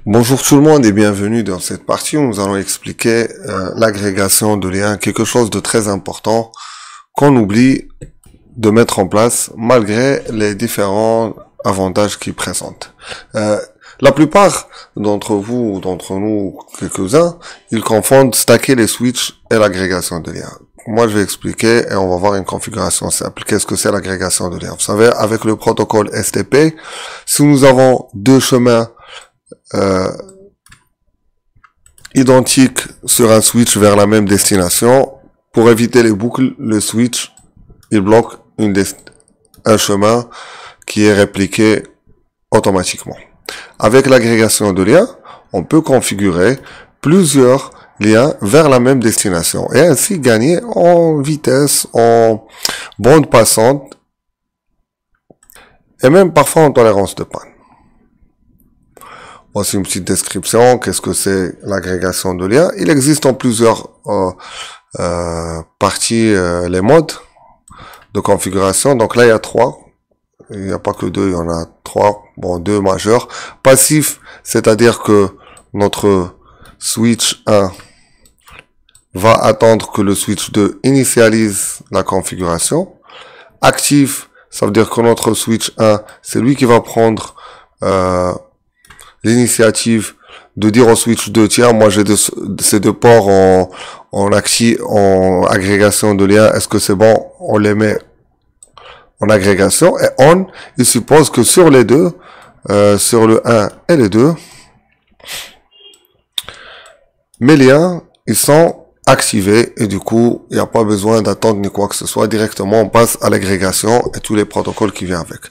Bonjour tout le monde et bienvenue dans cette partie où nous allons expliquer l'agrégation de liens, quelque chose de très important qu'on oublie de mettre en place malgré les différents avantages qu'il présente. La plupart d'entre vous ou d'entre nous, quelques-uns, ils confondent stacker les switches et l'agrégation de liens. Moi, je vais expliquer et on va voir une configuration simple. Qu'est-ce que c'est l'agrégation de liens? Vous savez, avec le protocole STP, si nous avons deux chemins identiques sur un switch vers la même destination, pour éviter les boucles, le switch, il bloque un chemin qui est répliqué automatiquement. Avec l'agrégation de liens, on peut configurer plusieurs liens vers la même destination et ainsi gagner en vitesse, en bande passante et même parfois en tolérance de panne. Voici une petite description. Qu'est-ce que c'est l'agrégation de liens? Il existe en plusieurs parties les modes de configuration. Donc là, il y a trois. Il n'y a pas que deux, il y en a trois. Bon, deux majeurs. Passif, c'est-à-dire que notre switch 1 va attendre que le switch 2 initialise la configuration. Actif, ça veut dire que notre switch 1, c'est lui qui va prendre l'initiative de dire au switch 2, tiens, moi j'ai ces deux ports en agrégation de liens, est-ce que c'est bon? On les met en agrégation. Et on, il suppose que sur les deux, sur le 1 et les 2, mes liens, ils sont activés et du coup, il n'y a pas besoin d'attendre ni quoi que ce soit. Directement, on passe à l'agrégation et tous les protocoles qui viennent avec.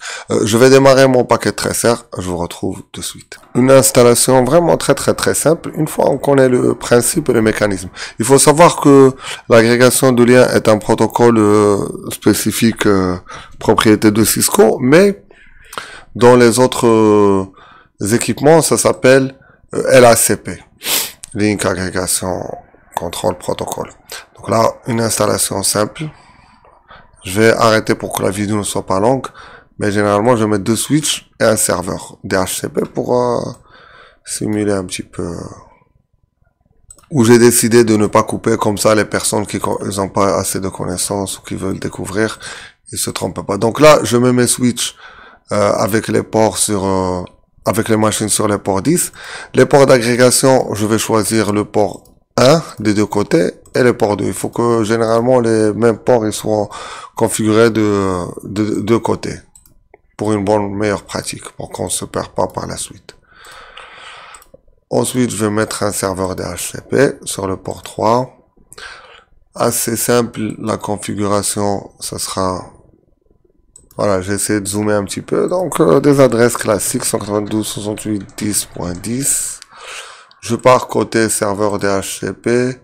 Je vais démarrer mon paquet tracer. Je vous retrouve de suite. Une installation vraiment très simple. Une fois on connaît le principe et le mécanisme. Il faut savoir que l'agrégation de liens est un protocole spécifique propriété de Cisco, mais dans les autres équipements, ça s'appelle LACP. Link Aggregation Control Protocol. Donc là, une installation simple. Je vais arrêter pour que la vidéo ne soit pas longue, mais généralement, je mets deux switches et un serveur DHCP pour simuler un petit peu. Où j'ai décidé de ne pas couper comme ça les personnes qui n'ont pas assez de connaissances ou qui veulent découvrir, ils se trompent pas. Donc là, je mets mes switches avec les ports sur avec les machines sur les ports 10. Les ports d'agrégation, je vais choisir le port 1 des deux côtés et le port 2. Il faut que généralement les mêmes ports ils soient configurés de deux côtés pour une meilleure pratique, pour qu'on ne se perd pas par la suite. Ensuite, je vais mettre un serveur DHCP sur le port 3. Assez simple, la configuration, ça sera... Voilà, j'ai essayé de zoomer un petit peu. Donc, des adresses classiques, 192.168.10.10. Je pars côté serveur DHCP.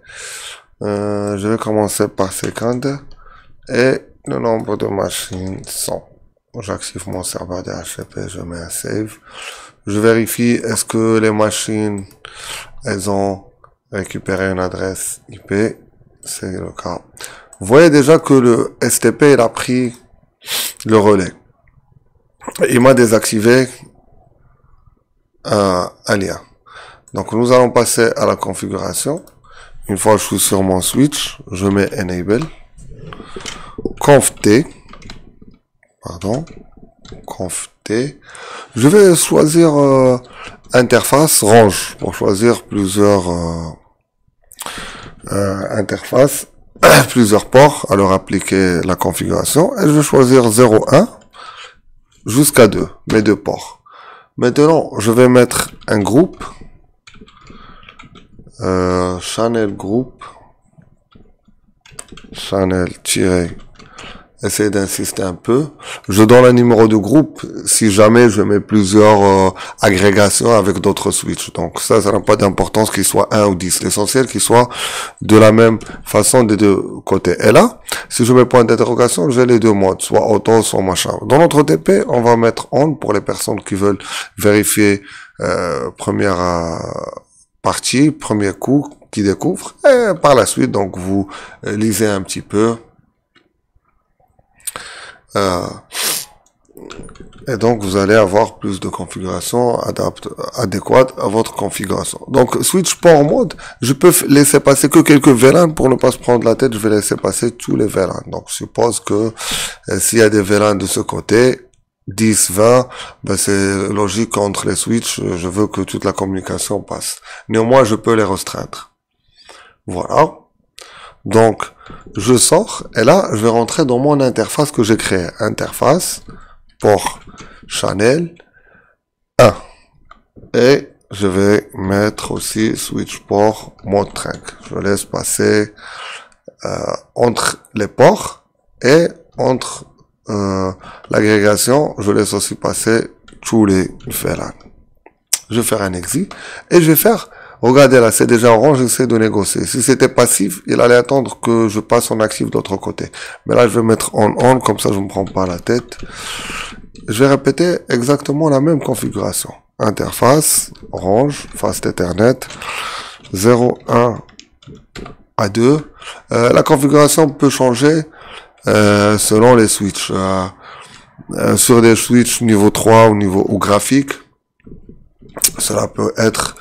Je vais commencer par seconde. Et le nombre de machines 100. J'active mon serveur DHCP, je mets un save. Je vérifie est-ce que les machines, elles ont récupéré une adresse IP. C'est le cas. Vous voyez déjà que le STP, il a pris le relais. Il m'a désactivé un lien. Donc nous allons passer à la configuration. Une fois que je suis sur mon switch, je mets enable, conf t, je vais choisir interface range pour choisir plusieurs interfaces, plusieurs ports, à leur appliquer la configuration, et je vais choisir 0,1 jusqu'à 2, mes deux ports. Maintenant, je vais mettre un groupe, channel group, essayer d'insister un peu. Je donne un numéro de groupe si jamais je mets plusieurs agrégations avec d'autres switches. Donc ça n'a pas d'importance qu'il soit 1 ou 10. L'essentiel qu'il soit de la même façon des deux côtés. Et là, si je mets point d'interrogation, j'ai les deux modes, soit auto, soit machin. Dans notre TP, on va mettre on pour les personnes qui veulent vérifier première partie, premier coup, qui découvrent. Et par la suite, donc vous lisez un petit peu. Et donc, vous allez avoir plus de configurations adéquates à votre configuration. Donc, switch port mode, je peux laisser passer que quelques VLAN pour ne pas se prendre la tête. Je vais laisser passer tous les VLAN. Donc, je suppose que s'il y a des VLAN de ce côté, 10, 20, ben c'est logique qu'entre les switches, je veux que toute la communication passe. Néanmoins, je peux les restreindre. Voilà. Donc, je sors et là, je vais rentrer dans mon interface que j'ai créée. Interface, port channel 1. Et je vais mettre aussi switch port mode trunk. Je laisse passer entre les ports et entre l'agrégation, je laisse aussi passer tous les VLAN. Je vais faire un exit et je vais faire, regardez là, c'est déjà orange, j'essaie de négocier. Si c'était passif, il allait attendre que je passe en actif de l'autre côté. Mais là, je vais mettre en on, comme ça je ne me prends pas la tête. Je vais répéter exactement la même configuration. Interface, orange, fast Ethernet, 0, 1 à 2. La configuration peut changer selon les switches. Sur des switches niveau 3 ou graphique, cela peut être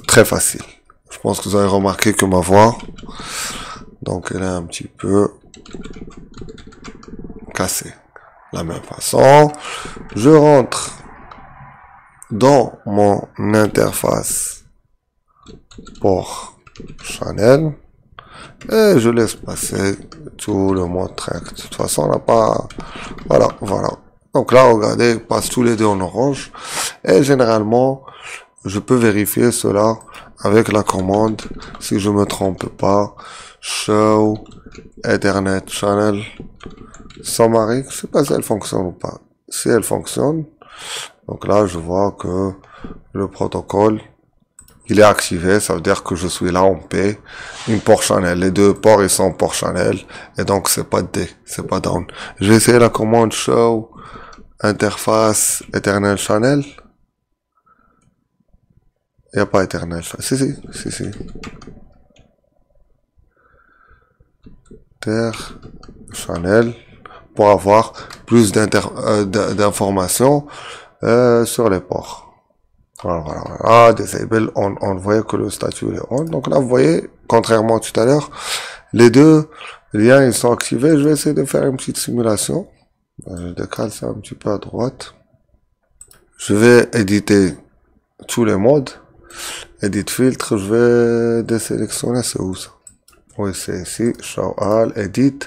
très facile. Je pense que vous avez remarqué que ma voix, donc elle est un petit peu cassée. De la même façon, je rentre dans mon interface port channel et je laisse passer tout le mode track. De toute façon, on n'a pas... Voilà. Donc là, regardez, ils passent tous les deux en orange. Et généralement, je peux vérifier cela avec la commande, si je me trompe pas, show Ethernet channel summary. Je sais pas si elle fonctionne ou pas. Si elle fonctionne, donc là, je vois que le protocole, il est activé, ça veut dire que je suis là en paix, une port channel. Les deux ports, ils sont port channel, et donc c'est pas D, c'est pas down. Je vais essayer la commande show interface Ethernet channel. Il n'y a pas Ethernet channel. Si. Channel, pour avoir plus d'informations sur les ports. Voilà. Disable, on voyait que le statut est on. Donc là, vous voyez, contrairement à tout à l'heure, les deux liens, ils sont activés. Je vais essayer de faire une petite simulation. Je décale ça un petit peu à droite. Je vais éditer tous les modes. Edit filtre, je vais désélectionner, c'est où ça? Oui, c'est ici, show all, edit.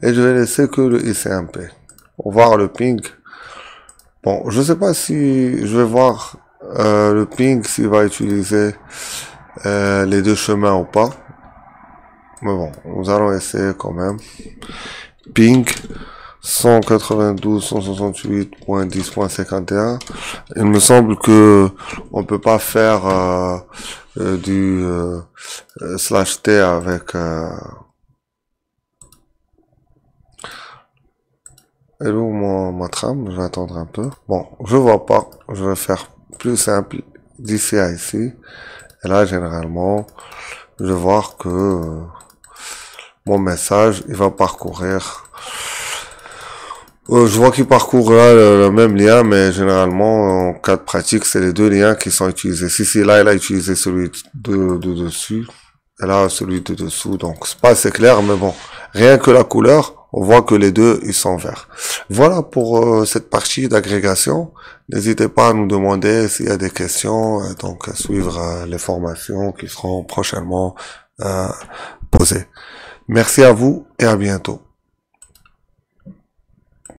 Et je vais laisser que le ICMP. Pour voir le ping. Bon, je sais pas si je vais voir le ping s'il va utiliser les deux chemins ou pas. Mais bon, nous allons essayer quand même. Ping 192.168.10.51. Il me semble que on peut pas faire du /t avec hello ma trame. Je vais attendre un peu. Bon, je vois pas. Je vais faire plus simple d'ici à ici. Et là, généralement, je vais voir que mon message, il va parcourir. Je vois qu'il parcourt là le même lien, mais généralement, en cas de pratique, c'est les deux liens qui sont utilisés. Si là, il a utilisé celui de dessus, et là, celui de dessous. Donc, c'est pas assez clair, mais bon. Rien que la couleur, on voit que les deux, ils sont verts. Voilà pour cette partie d'agrégation. N'hésitez pas à nous demander s'il y a des questions, donc à suivre les formations qui seront prochainement posées. Merci à vous et à bientôt.